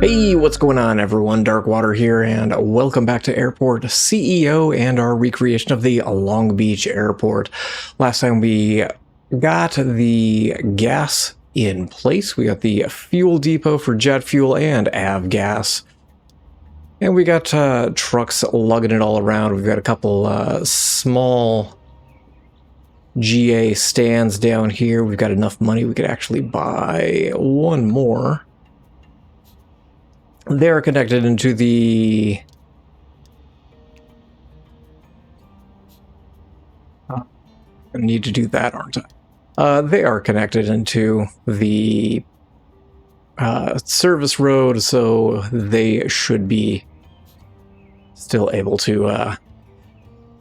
Hey, what's going on everyone? Darkwater here, and welcome back to Airport CEO and our recreation of the Long Beach Airport. Last time we got the gas in place. We got the fuel depot for jet fuel and avgas. And we got trucks lugging it all around. We've got a couple small GA stands down here. We've got enough money we could actually buy one more. They're connected into the I need to do that, aren't I? They are connected into the service road, so they should be still able to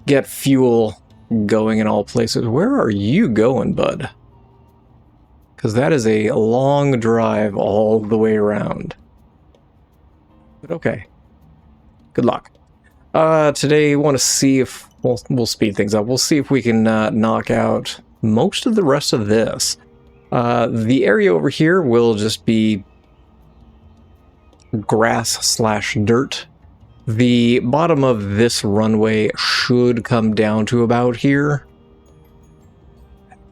get fuel going in all places. Where are you going, bud? Because that is a long drive all the way around. But okay. Good luck. Today, want to see if we'll speed things up. We'll see if we can knock out most of the rest of this. The area over here will just be grass/dirt. The bottom of this runway should come down to about here.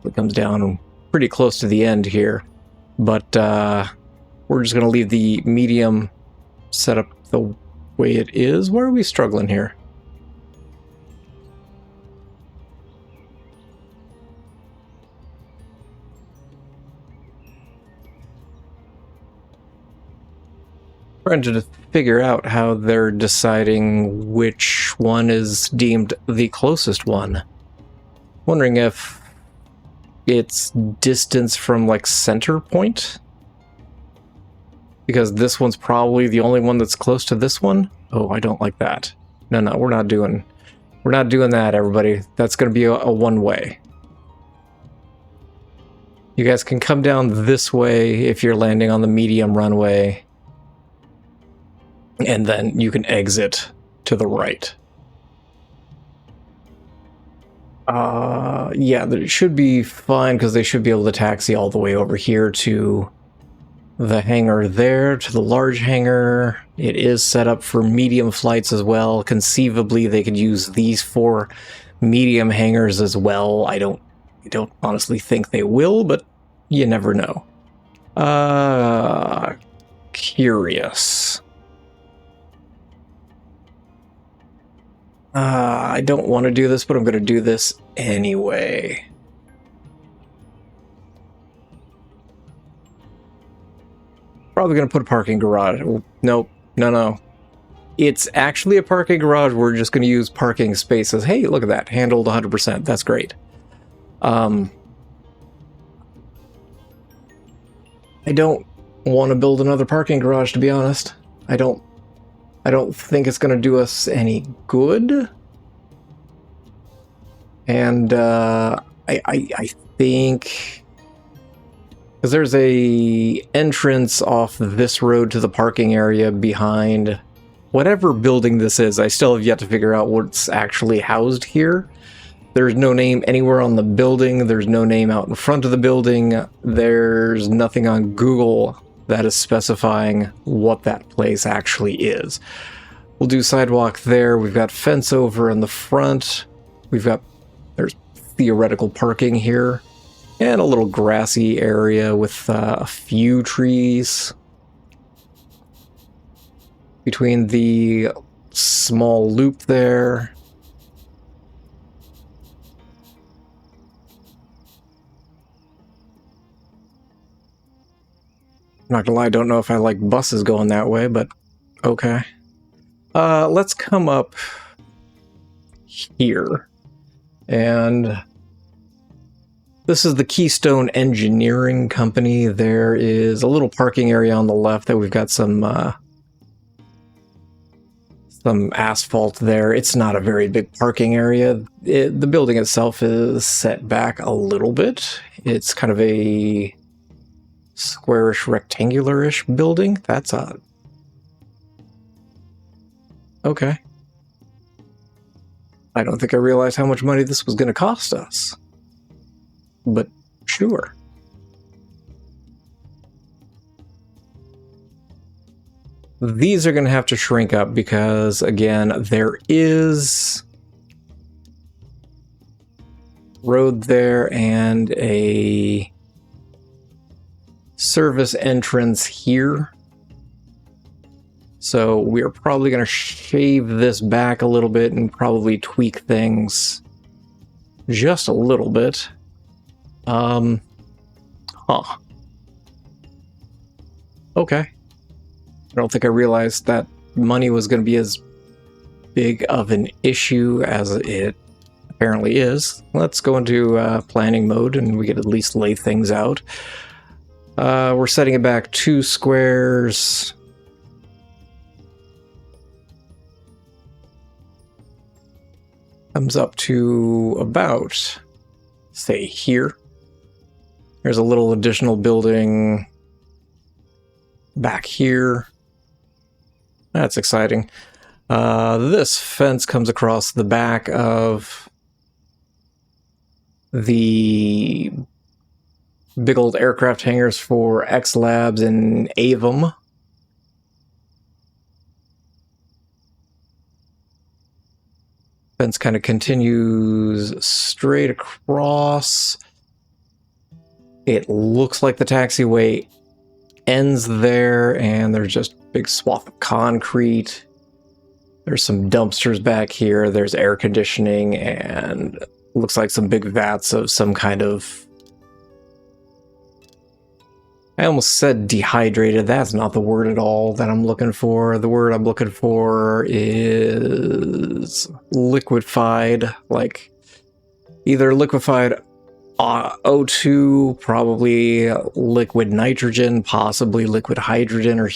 It comes down pretty close to the end here, but we're just going to leave the medium set up the way it is. Where are we struggling here? Trying to figure out how they're deciding which one is deemed the closest one. Wondering if it's distance from like center point, because this one's probably the only one that's close to this one. Oh, I don't like that. No, we're not doing that, everybody. That's going to be a one-way. You guys can come down this way if you're landing on the medium runway, and then you can exit to the right. Yeah, that should be fine, because they should be able to taxi all the way over here to the hangar there, to the large hangar. It is set up for medium flights as well. Conceivably, they could use these for medium hangars as well. I don't honestly think they will, but you never know. Curious. I don't want to do this, but I'm going to do this anyway. Probably going to put a parking garage. Nope. No. It's actually a parking garage. We're just going to use parking spaces. Hey, look at that. Handled 100%. That's great. I don't want to build another parking garage, to be honest. I don't think it's going to do us any good. And I think, because there's a entrance off this road to the parking area behind whatever building this is. I still have yet to figure out what's actually housed here. There's no name anywhere on the building. There's no name out in front of the building. There's nothing on Google that is specifying what that place actually is. We'll do sidewalk there. We've got fence over in the front. There's theoretical parking here. And a little grassy area with a few trees between the small loop there. I'm not gonna lie, I don't know if I like buses going that way, but okay. Let's come up here. And this is the Keystone Engineering Company. There is a little parking area on the left that we've got some asphalt there. It's not a very big parking area. The building itself is set back a little bit. It's kind of a squarish, rectangular-ish building. That's odd. Okay. I don't think I realized how much money this was going to cost us. But sure. these are going to have to shrink up because, again, there is road there and a service entrance here. So we're probably going to shave this back a little bit and probably tweak things just a little bit. Okay. I don't think I realized that money was going to be as big of an issue as it apparently is. Let's go into planning mode and we can at least lay things out. We're setting it back 2 squares. Comes up to about, say, here. There's a little additional building back here. That's exciting. This fence comes across the back of the big old aircraft hangars for X Labs and Avum. Fence kind of continues straight across. It looks like the taxiway ends there, and there's just a big swath of concrete. There's some dumpsters back here. There's air conditioning, and looks like some big vats of some kind of... I almost said dehydrated. That's not the word at all that I'm looking for. The word I'm looking for is liquefied, like either liquefied O2, probably liquid nitrogen, possibly liquid hydrogen, or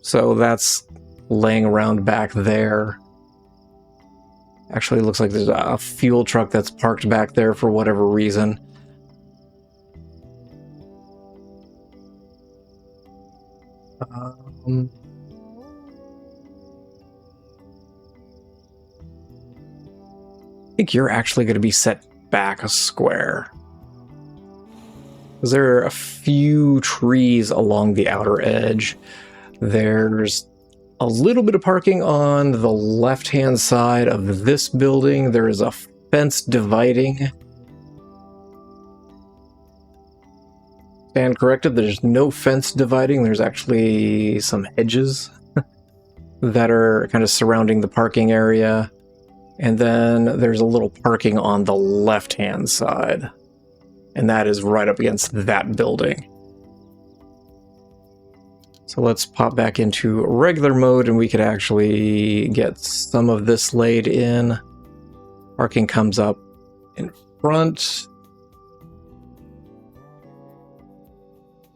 so that's laying around back there. Actually, it looks like there's a fuel truck that's parked back there for whatever reason. I think you're actually going to be set back a square. Because there are a few trees along the outer edge. There's a little bit of parking on the left-hand side of this building. There is a fence dividing. Stand corrected, there's no fence dividing. There's actually some hedges that are kind of surrounding the parking area. And then there's a little parking on the left-hand side. And that is right up against that building. So let's pop back into regular mode and we could actually get some of this laid in. Parking comes up in front.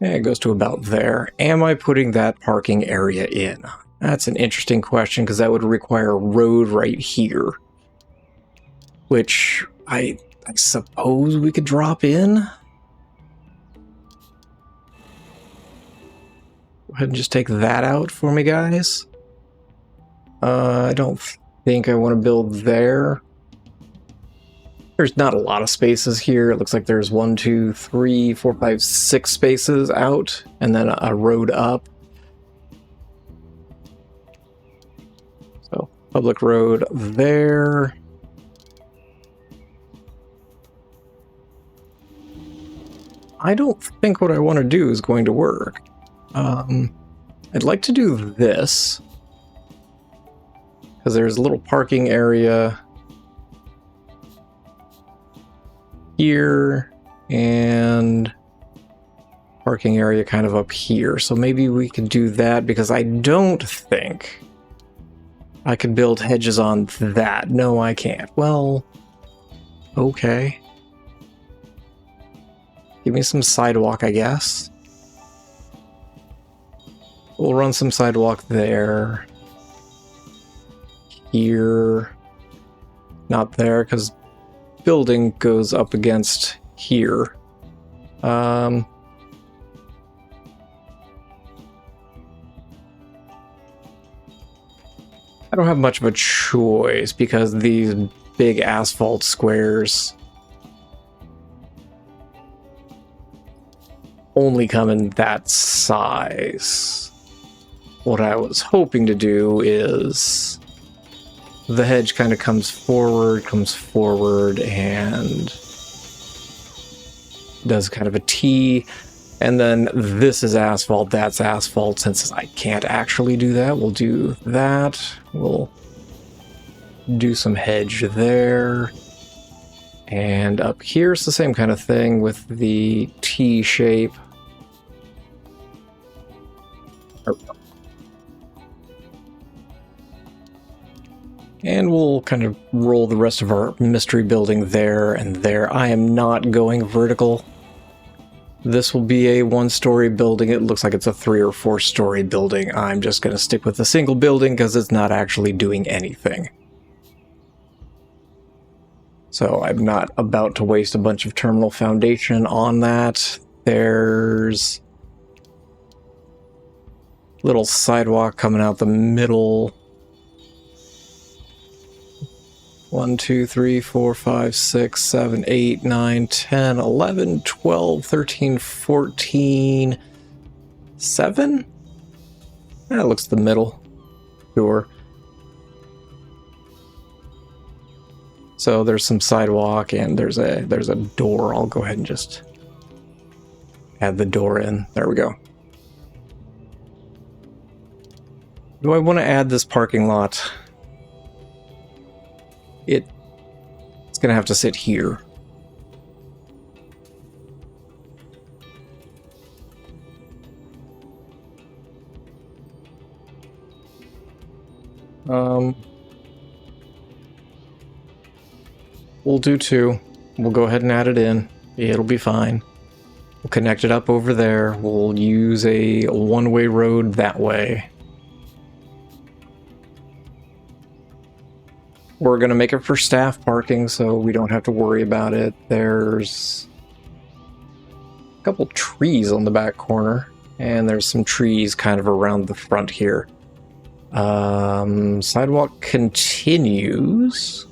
And it goes to about there. Am I putting that parking area in? That's an interesting question because that would require a road right here. Which I suppose we could drop in. Go ahead and just take that out for me, guys. I don't think I want to build there. There's not a lot of spaces here. It looks like there's 1, 2, 3, 4, 5, 6 spaces out, and then a road up. So, public road there. I don't think what I want to do is going to work. I'd like to do this, because there's a little parking area here, and parking area kind of up here. So maybe we could do that, because I don't think I could build hedges on that. No, I can't. Well, okay. Give me some sidewalk, I guess. We'll run some sidewalk there. Here. Not there, because building goes up against here. I don't have much of a choice because these big asphalt squares only come in that size. what I was hoping to do is the hedge kind of comes forward, and does kind of a T, and then this is asphalt, that's asphalt. Since I can't actually do that, we'll do that. We'll do some hedge there. And up here it's the same kind of thing with the T shape. And we'll kind of roll the rest of our mystery building there and there. I am not going vertical. This will be a one-story building. It looks like it's a 3 or 4-story building. I'm just going to stick with a single building because it's not actually doing anything. So I'm not about to waste a bunch of terminal foundation on that. There's a little sidewalk coming out the middle. 1, 2, 3, 4, 5, 6, 7, 8, 9, 10, 11, 12, 13, 14, 7? That looks the middle. Sure. So there's some sidewalk and there's a door. I'll go ahead and just add the door in. There we go. Do I want to add this parking lot? It's going to have to sit here. We'll do 2. We'll go ahead and add it in. It'll be fine. We'll connect it up over there. We'll use a one-way road that way. We're going to make it for staff parking, so we don't have to worry about it. There's a couple trees on the back corner, and there's some trees kind of around the front here. Sidewalk continues.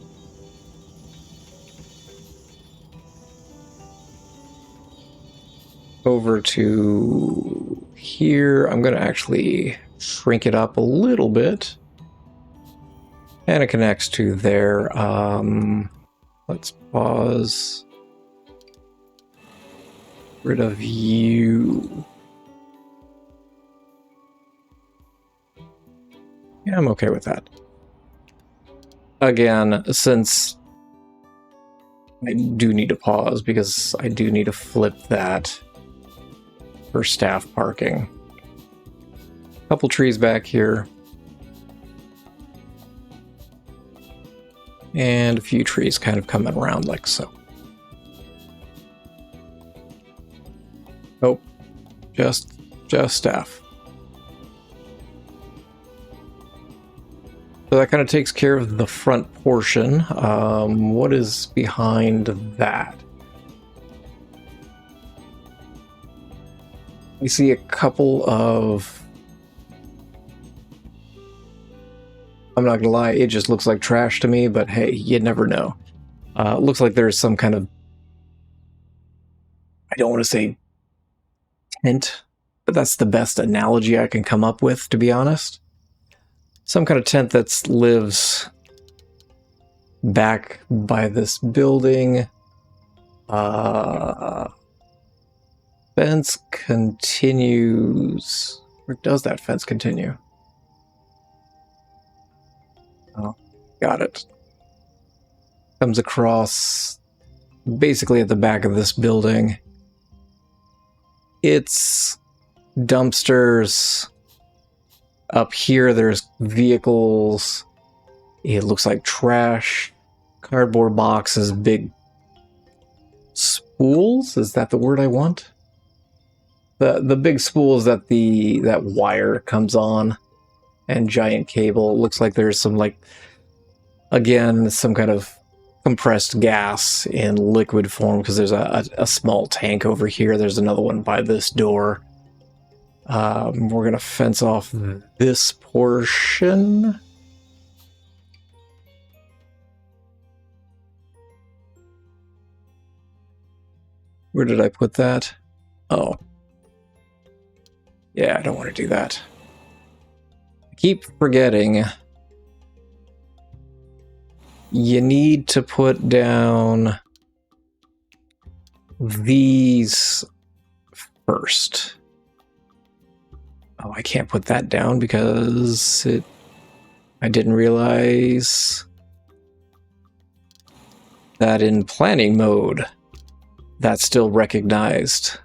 Over to here. I'm going to actually shrink it up a little bit. And it connects to there. Let's pause. Rid of you. Yeah, I'm okay with that. Again, since I do need to pause because I do need to flip that for staff parking. Couple trees back here. And a few trees kind of coming around like so. Oh, just staff. So that kind of takes care of the front portion. What is behind that? We see a couple of... I'm not gonna lie, it just looks like trash to me, but hey, you never know. Looks like there's some kind of... I don't want to say tent, but that's the best analogy I can come up with, to be honest. Some kind of tent that lives back by this building. Fence continues. Where does that fence continue? Oh, got it. Comes across basically at the back of this building. It's dumpsters. Up here, there's vehicles. It looks like trash. Cardboard boxes, big spools? Is that the word I want? The big spools that that wire comes on. And giant cable. It looks like there's some, like, again, some kind of compressed gas in liquid form, because there's a small tank over here. There's another one by this door. We're going to fence off this portion. Where did I put that? Oh. Yeah, I don't want to do that. keep forgetting. You need to put down these first. Oh, I can't put that down because I didn't realize that in planning mode, that's still recognized.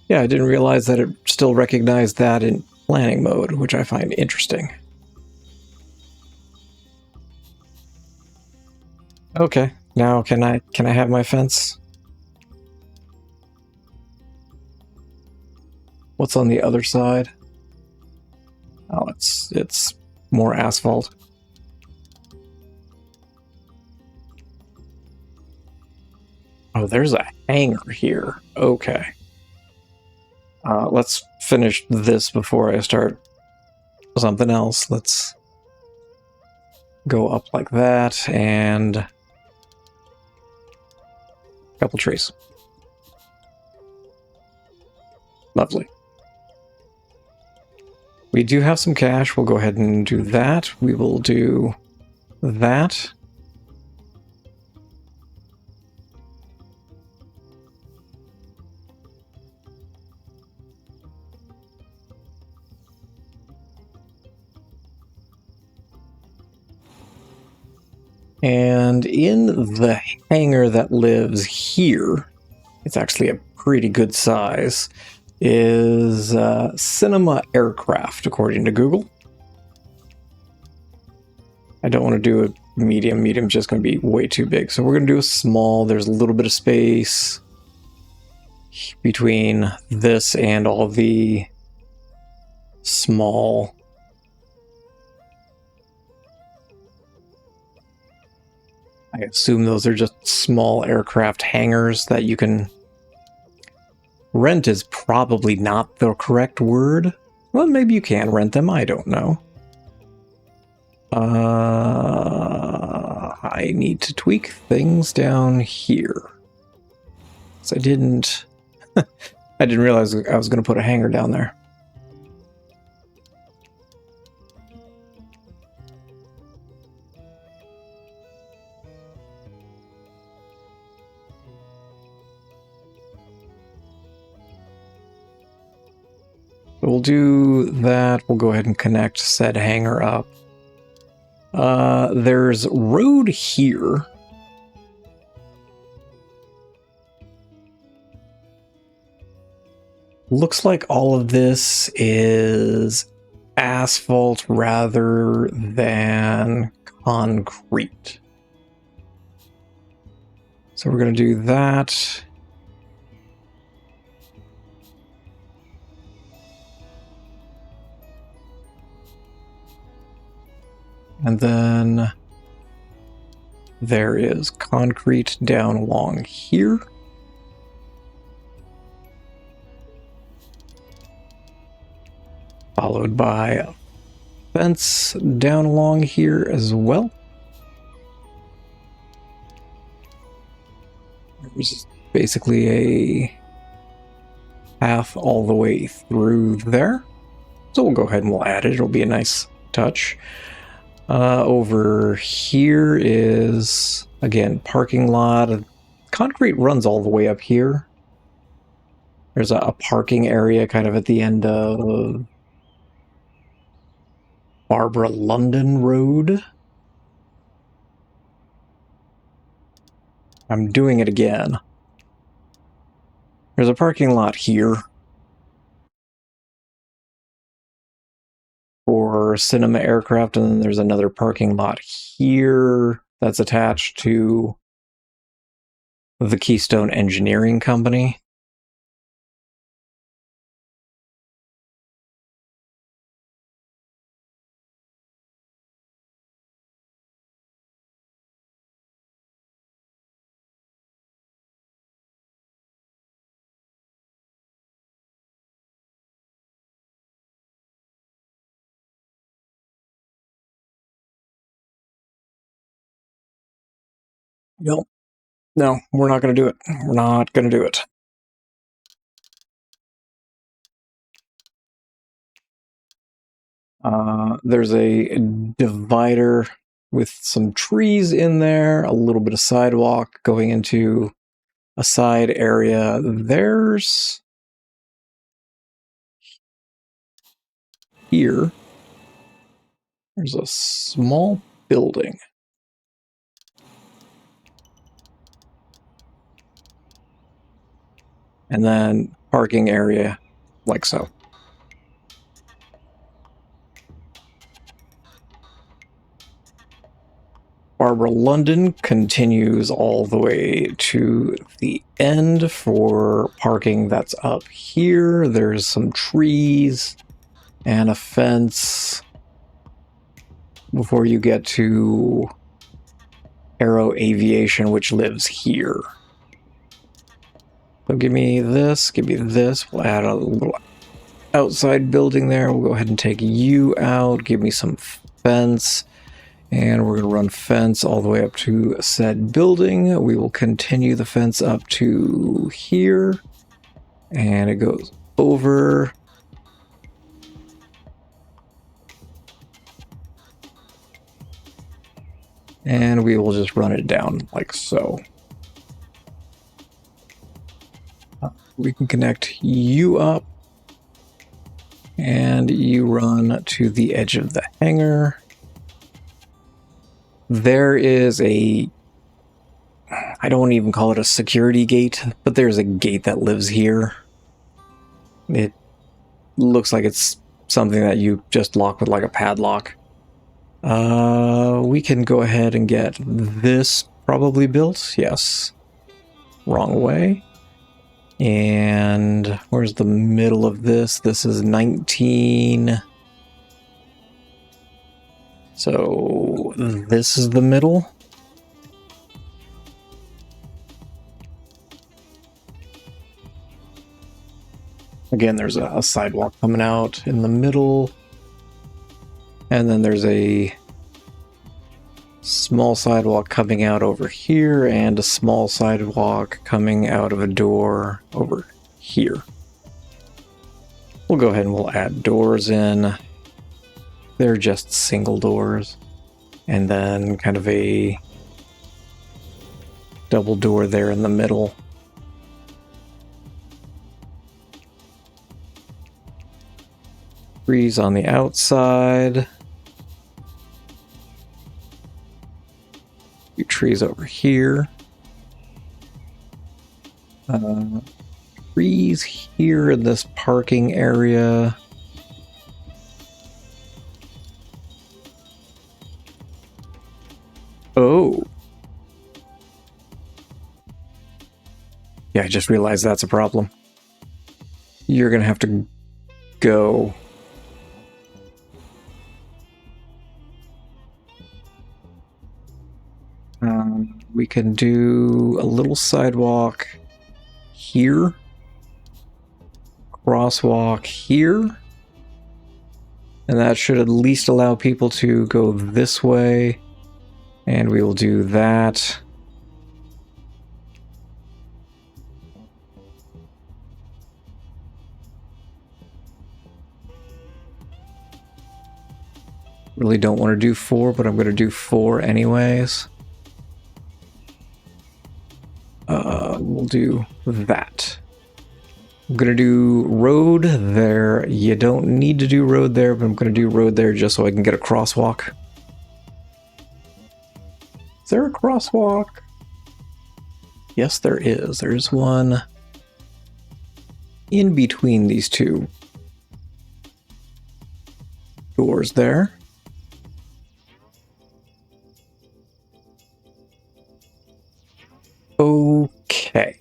Yeah, I didn't realize that it still recognized that in planning mode, which I find interesting. Okay, now can I have my fence? What's on the other side? Oh, it's more asphalt. Oh, there's a hangar here. Okay. Let's finish this before I start something else. Let's go up like that and a couple trees. Lovely. We do have some cash. We'll go ahead and do that. We will do that. And in the hangar that lives here, it's actually a pretty good size, is Cinema Aircraft, according to Google. I don't want to do a medium. Medium's just going to be way too big. So we're going to do a small. There's a little bit of space between this and all the small. I assume those are just small aircraft hangars that you can rent. Is probably not the correct word. Well, maybe you can rent them. I don't know. I need to tweak things down here. So I didn't realize I was going to put a hangar down there. We'll do that. We'll go ahead and connect said hangar up. There's road here. Looks like all of this is asphalt rather than concrete. So we're going to do that. And then there is concrete down along here. Followed by a fence down along here as well. There's basically a path all the way through there. So we'll go ahead and we'll add it. It'll be a nice touch. Over here is, again, parking lot. Concrete runs all the way up here. There's a parking area kind of at the end of Barbara London Road. I'm doing it again. There's a parking lot here for Cinema Aircraft, and then there's another parking lot here that's attached to the Keystone Engineering Company. Nope. No, we're not going to do it. We're not going to do it. There's a divider with some trees in there, a little bit of sidewalk going into a side area. There's a small building. And then parking area like so. Barbara London continues all the way to the end for parking that's up here. There's some trees and a fence before you get to Aero Aviation, which lives here. So give me this, We'll add a little outside building there. We'll go ahead and take you out. Give me some fence. And we're going to run fence all the way up to said building. We will continue the fence up to here. And it goes over. And we will just run it down like so. We can connect you up. And you run to the edge of the hangar. There is I don't even call it a security gate, but there's a gate that lives here. It looks like it's something that you just lock with like a padlock. We can go ahead and get this probably built. Yes. Wrong way. And where's the middle of this? This is 19. So this is the middle. Again, there's a sidewalk coming out in the middle. And then there's a small sidewalk coming out over here and a small sidewalk coming out of a door over here. We'll go ahead and we'll add doors in. They're just single doors. And then kind of a double door there in the middle. Trees on the outside. Few trees over here. Trees here in this parking area. Oh. Yeah, I just realized that's a problem. You're gonna have to go. We can do a little sidewalk here. Crosswalk here. And that should at least allow people to go this way. And we will do that. Really don't want to do 4, but I'm going to do 4 anyways. We'll do that. I'm going to do road there. You don't need to do road there, but I'm going to do road there just so I can get a crosswalk. Is there a crosswalk? Yes, there is. There's one in between these two doors there. Okay.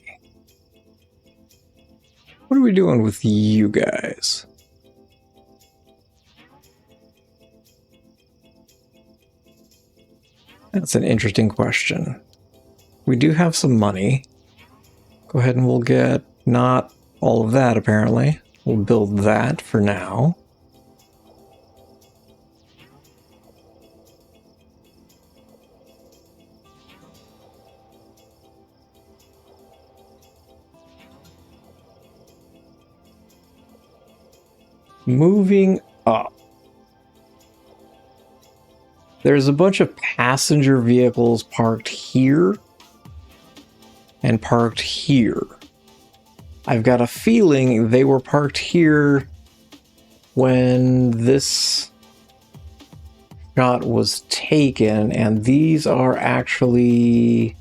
What are we doing with you guys? That's an interesting question. We do have some money. Go ahead and we'll get not all of that, apparently. We'll build that for now. Moving up. There's a bunch of passenger vehicles parked here and parked here. I've got a feeling they were parked here when this shot was taken, and these are actually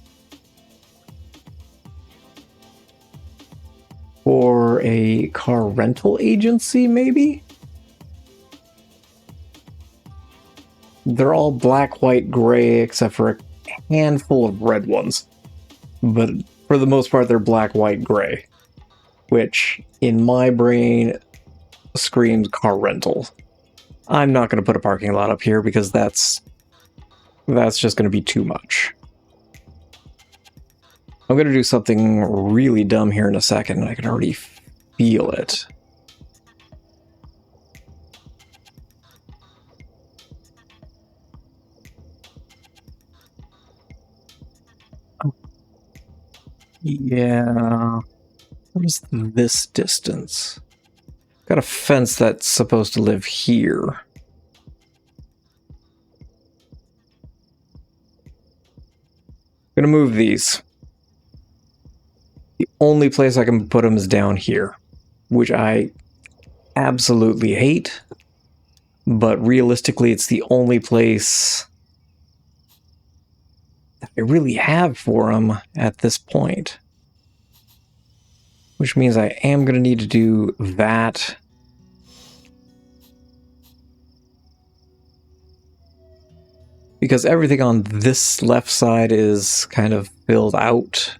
for a car rental agency, maybe? They're all black, white, gray, except for a handful of red ones. But for the most part, they're black, white, gray. Which, in my brain, screams car rental. I'm not going to put a parking lot up here because that's just going to be too much. I'm going to do something really dumb here in a second, and I can already feel it. Yeah. What is this distance? Got a fence that's supposed to live here. I'm gonna move these. The only place I can put them is down here, which I absolutely hate, but realistically it's the only place that I really have for them at this point. Which means I am going to need to do that. Because everything on this left side is kind of filled out.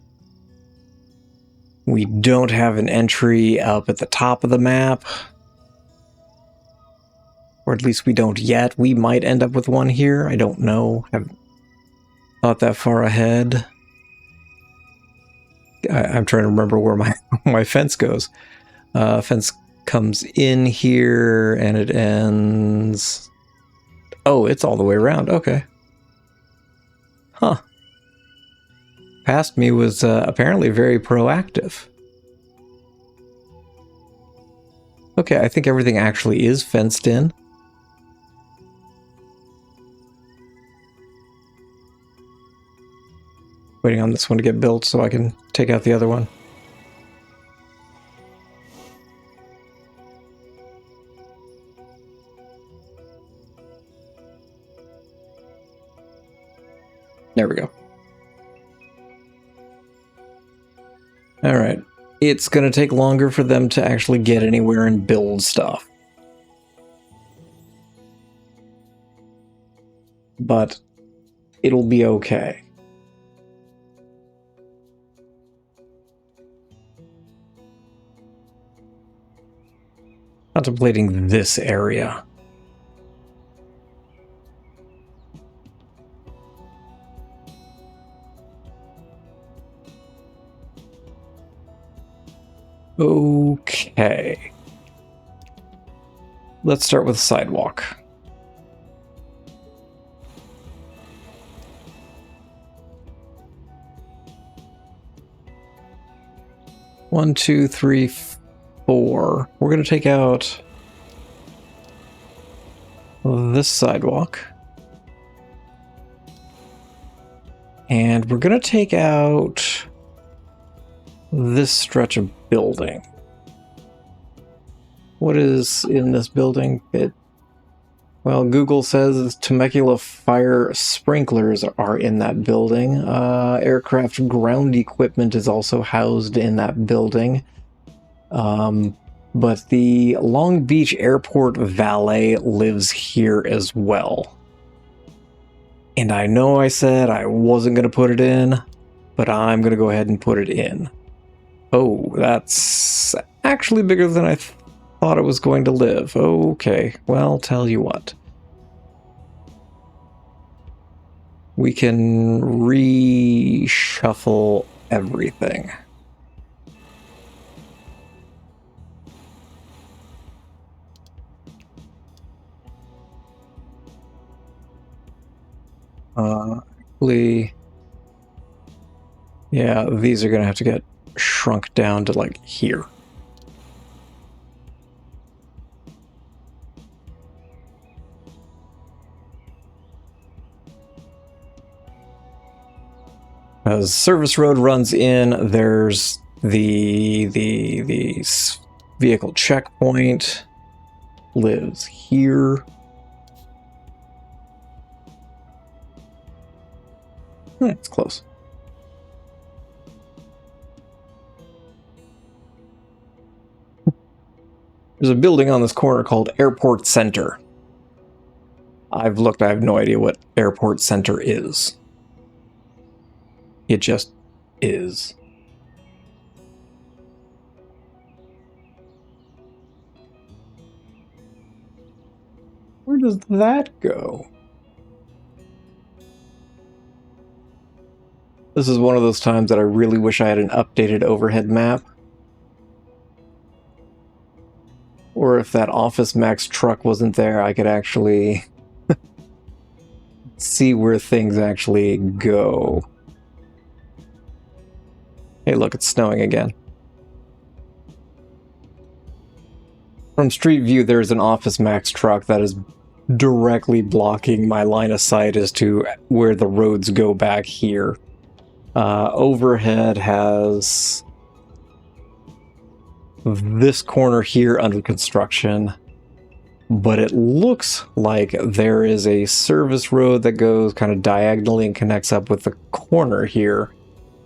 We don't have an entry up at the top of the map. Or at least we don't yet. We might end up with one here. I don't know. Haven't thought that far ahead. I'm trying to remember where my fence goes. Fence comes in here and it ends... Oh, it's all the way around. Okay. Huh. Past me was apparently very proactive. Okay, I think everything actually is fenced in. Waiting on this one to get built so I can take out the other one. There we go. All right. It's going to take longer for them to actually get anywhere and build stuff. But it'll be okay. Contemplating this area. Okay. Let's start with sidewalk. One, two, three, four. We're going to take out this sidewalk. And we're going to take out this stretch of building. What is in this building? Well, Google says Temecula fire sprinklers are in that building. Aircraft ground equipment is also housed in that building. But the Long Beach Airport valet lives here as well. And I know I said I wasn't going to put it in, but I'm going to go ahead and put it in. Oh, that's actually bigger than I thought it was going to live. Okay, well, tell you what. We can reshuffle everything. Yeah, these are going to have to get shrunk down to like here. As service road runs in, there's the vehicle checkpoint lives here. It's close. There's a building on this corner called Airport Center. I've looked, I have no idea what Airport Center is. It just is. Where does that go? This is one of those times that I really wish I had an updated overhead map. Or if that Office Max truck wasn't there, I could actually see where things actually go. Hey, look, it's snowing again. From Street View, there's an Office Max truck that is directly blocking my line of sight as to where the roads go back here. Overhead has this corner here under construction, but it looks like there is a service road that goes kind of diagonally and connects up with the corner here,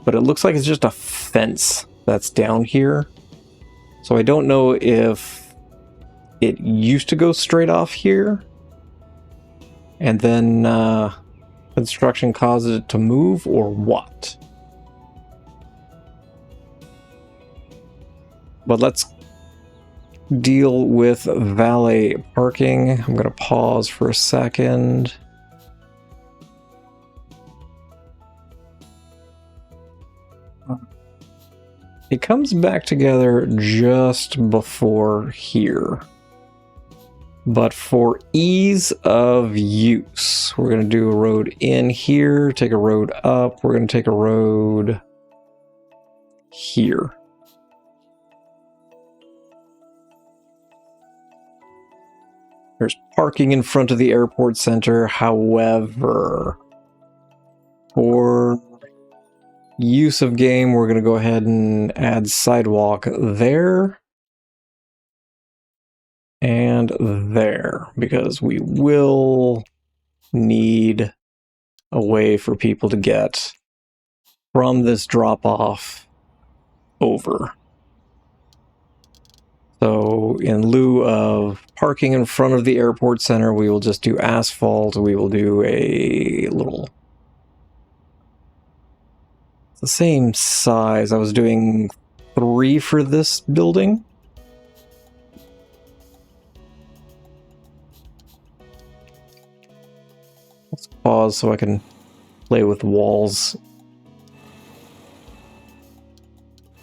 but it looks like it's just a fence that's down here. So I don't know if it used to go straight off here and then construction causes it to move, or what. But let's deal with valet parking. I'm going to pause for a second. It comes back together just before here. But for ease of use, we're going to do a road in here, take a road up, we're going to take a road here. There's parking in front of the airport center, however, for use of game, we're going to go ahead and add sidewalk there and there, because we will need a way for people to get from this drop-off over. So in lieu of parking in front of the airport center, we will just do asphalt. We will do a little... It's the same size. I was doing 3 for this building. Let's pause so I can play with walls.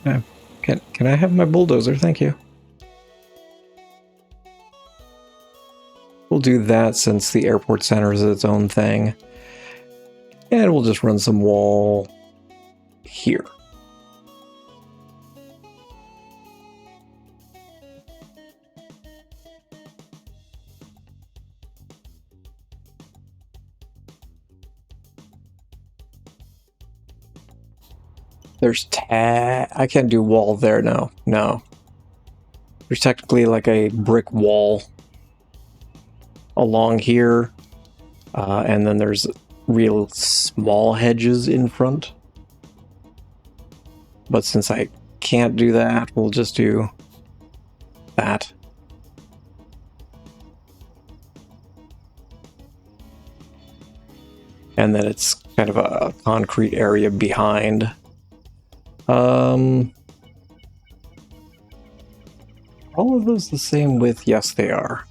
Can I have my bulldozer? Thank you. We'll do that since the airport center is its own thing. And we'll just run some wall here. There's I can't do wall there, no. There's technically like a brick wall along here, and then there's real small hedges in front. But since I can't do that, we'll just do that. And then it's kind of a concrete area behind. All of those the same width? Yes, they are.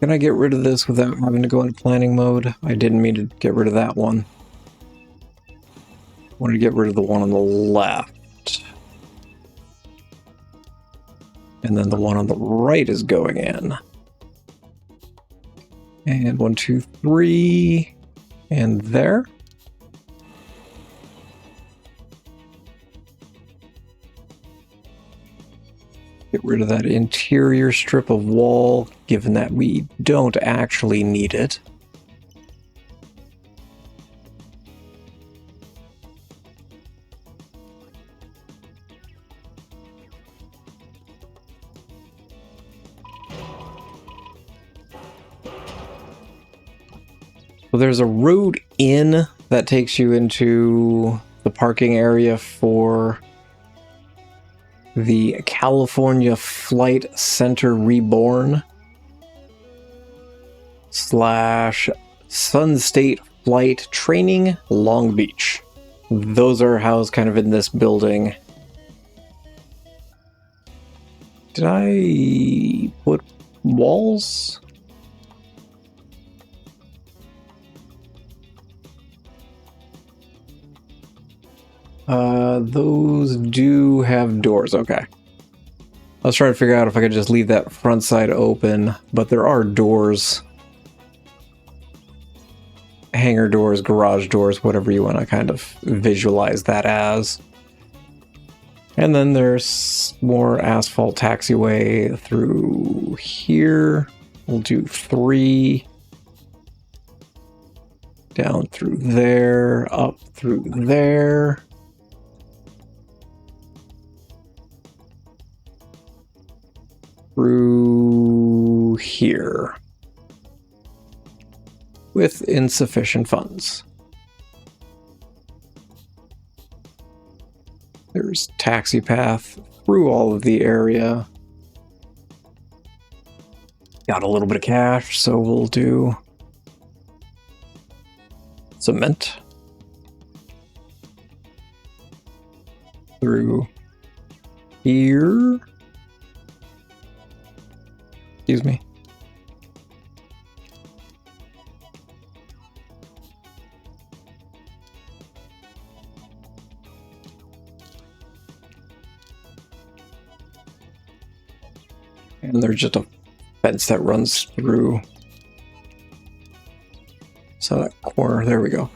Can I get rid of this without having to go into planning mode? I didn't mean to get rid of that one. I wanted to get rid of the one on the left. And then the one on the right is going in. And 1, 2, 3, and there. Get rid of that interior strip of wall, given that we don't actually need it. So there's a road in that takes you into the parking area for the California Flight Center Reborn / Sun State Flight Training Long Beach. Those are housed kind of in this building. Did I put walls? Those do have doors, okay. I was trying to figure out if I could just leave that front side open, but there are doors. Hangar doors, garage doors, whatever you want to kind of visualize that as. And then there's more asphalt taxiway through here. We'll do 3. Down through there, up through there. Through here. With insufficient funds. There's taxi path through all of the area. Got a little bit of cash, so we'll do cement through here. Excuse me. And there's just a fence that runs through. So that corner, there we go.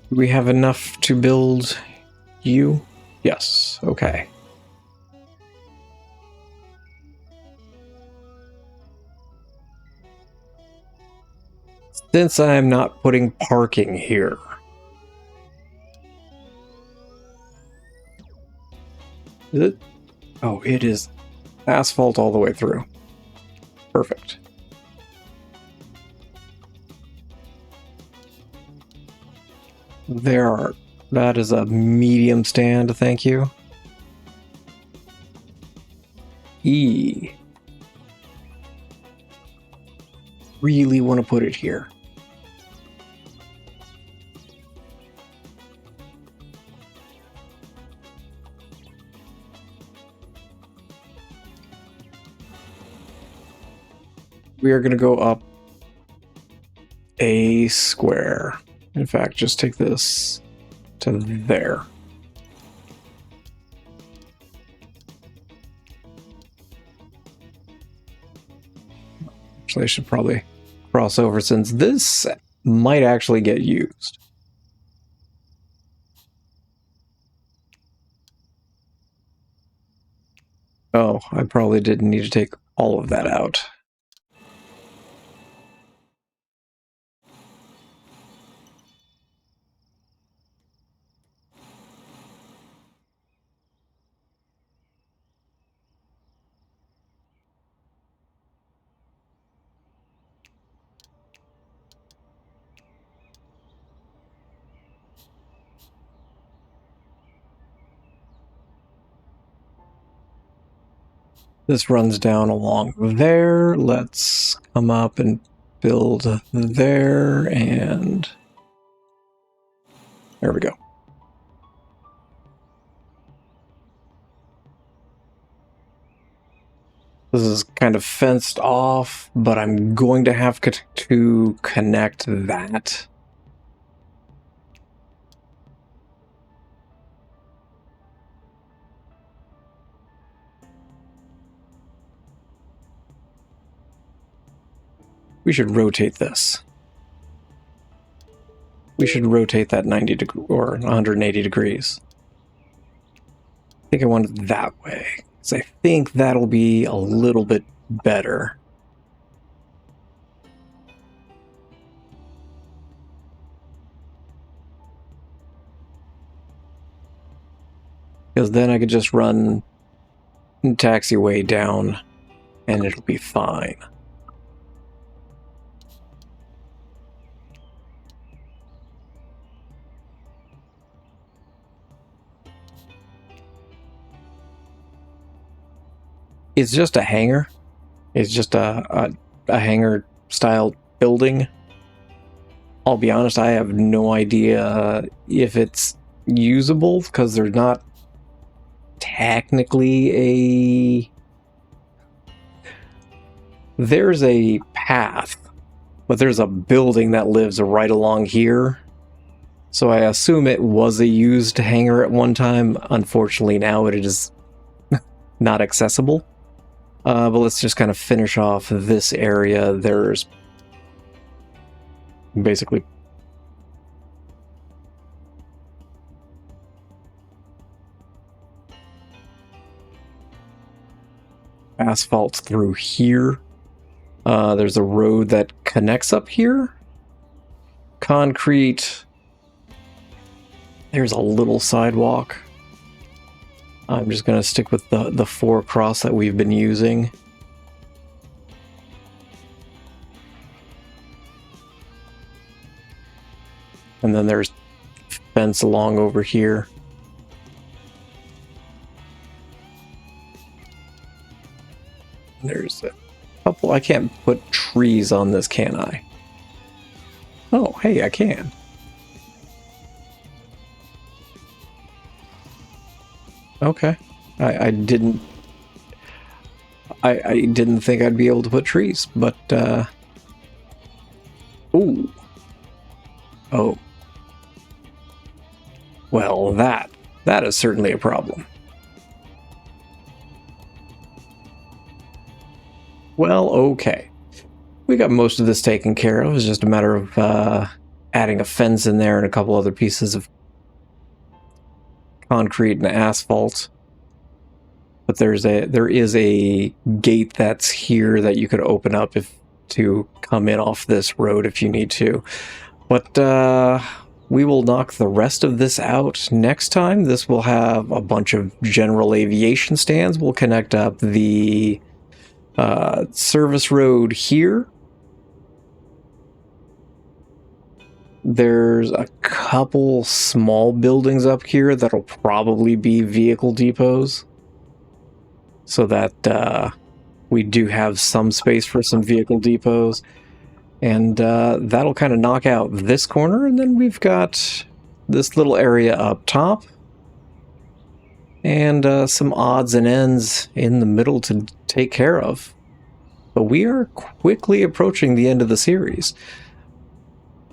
Do we have enough to build you? Yes, okay. Since I'm not putting parking here, is it? Oh, it is asphalt all the way through. Perfect. That is a medium stand, thank you. E. Really want to put it here. We are going to go up a square. In fact, just take this to there. Actually, I should probably cross over since this might actually get used. Oh, I probably didn't need to take all of that out. This runs down along there. Let's come up and build there, and there we go. This is kind of fenced off, but I'm going to have to connect that. We should rotate this. we should rotate that 90 or 180 degrees. I think I want it that way, because I think that'll be a little bit better. Because then I could just run taxiway down and it'll be fine. It's just a hangar. It's just a hangar style building. I'll be honest, I have no idea if it's usable because there's not technically there's a path, but there's a building that lives right along here. So I assume it was a used hangar at one time. Unfortunately, now it is not accessible. But let's just kind of finish off this area. There's basically asphalt through here. There's a road that connects up here. Concrete. There's a little sidewalk. I'm just going to stick with the 4 cross that we've been using. And then there's fence along over here. There's a couple. I can't put trees on this, can I? Oh, hey, I can. Okay. I didn't think I'd be able to put trees, but ooh. Oh. Well, that is certainly a problem. Well, okay. We got most of this taken care of. It's just a matter of adding a fence in there and a couple other pieces of concrete and asphalt. But there is a gate that's here that you could open up to come in off this road if you need to. But we will knock the rest of this out next time. This will have a bunch of general aviation stands. We'll connect up the service road here. There's a couple small buildings up here that'll probably be vehicle depots, so that we do have some space for some vehicle depots. And that'll kind of knock out this corner, and then we've got this little area up top and some odds and ends in the middle to take care of. But we are quickly approaching the end of the series.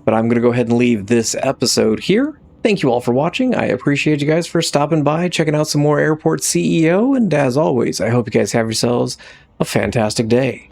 But I'm going to go ahead and leave this episode here. Thank you all for watching. I appreciate you guys for stopping by, checking out some more Airport CEO, and as always, I hope you guys have yourselves a fantastic day.